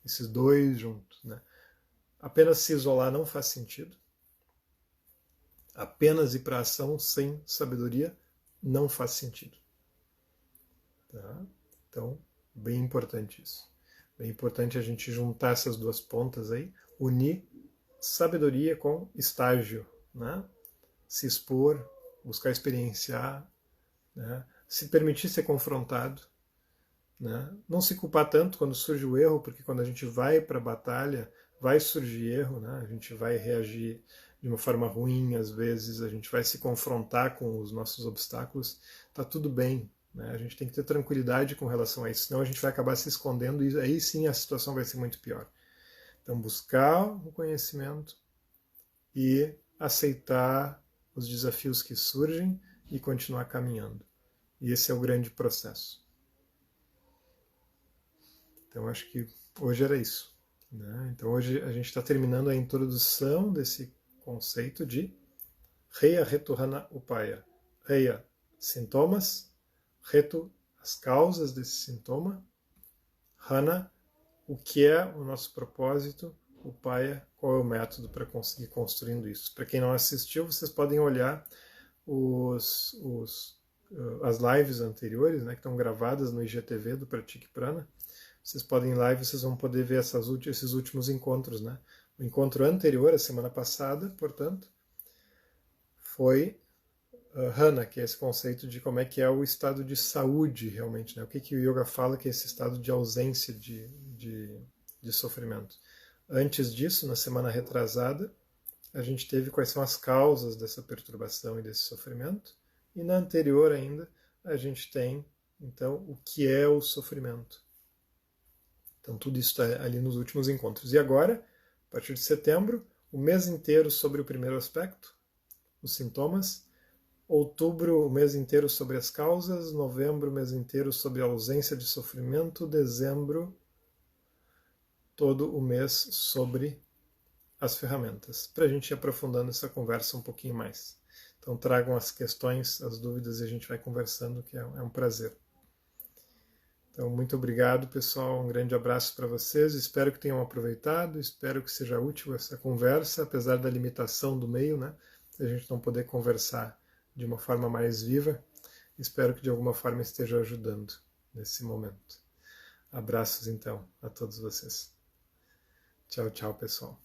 Esses dois juntos, né? Apenas se isolar não faz sentido. Apenas ir para a ação sem sabedoria não faz sentido. Tá? Então, bem importante isso. Bem importante a gente juntar essas duas pontas aí, unir sabedoria com estágio, né? Se expor, buscar experienciar, né? Se permitir ser confrontado, né? Não se culpar tanto quando surge o erro, porque quando a gente vai para a batalha, vai surgir erro, né? A gente vai reagir de uma forma ruim, às vezes a gente vai se confrontar com os nossos obstáculos, tá tudo bem, né? A gente tem que ter tranquilidade com relação a isso, senão a gente vai acabar se escondendo e aí sim a situação vai ser muito pior. Então buscar o conhecimento e aceitar os desafios que surgem e continuar caminhando. E esse é o grande processo. Então acho que hoje era isso, né? Então hoje a gente está terminando a introdução desse conceito de Reya Retu Hana Upaya. Reya, sintomas, Retu, as causas desse sintoma, Hana, o que é o nosso propósito, Upaya, qual é o método para conseguir construindo isso. Para quem não assistiu, vocês podem olhar as lives anteriores, né, que estão gravadas no IGTV do Pratique Prana. Vocês podem ir lá e vocês vão poder ver esses últimos encontros, né? O encontro anterior, a semana passada, portanto, foi Hana, que é esse conceito de como é que é o estado de saúde realmente, né? O que o yoga fala que é esse estado de ausência de sofrimento. Antes disso, na semana retrasada, a gente teve quais são as causas dessa perturbação e desse sofrimento, e na anterior ainda, a gente tem, então, o que é o sofrimento. Então, tudo isso está ali nos últimos encontros. E agora, a partir de setembro, o mês inteiro sobre o primeiro aspecto, os sintomas. Outubro, o mês inteiro sobre as causas. Novembro, o mês inteiro sobre a ausência de sofrimento. Dezembro, todo o mês sobre as ferramentas, para a gente ir aprofundando essa conversa um pouquinho mais. Então, tragam as questões, as dúvidas e a gente vai conversando, que é um prazer. Então, muito obrigado, pessoal. Um grande abraço para vocês. Espero que tenham aproveitado. Espero que seja útil essa conversa, apesar da limitação do meio, né? A gente não poder conversar de uma forma mais viva. Espero que de alguma forma esteja ajudando nesse momento. Abraços, então, a todos vocês. Tchau, tchau, pessoal.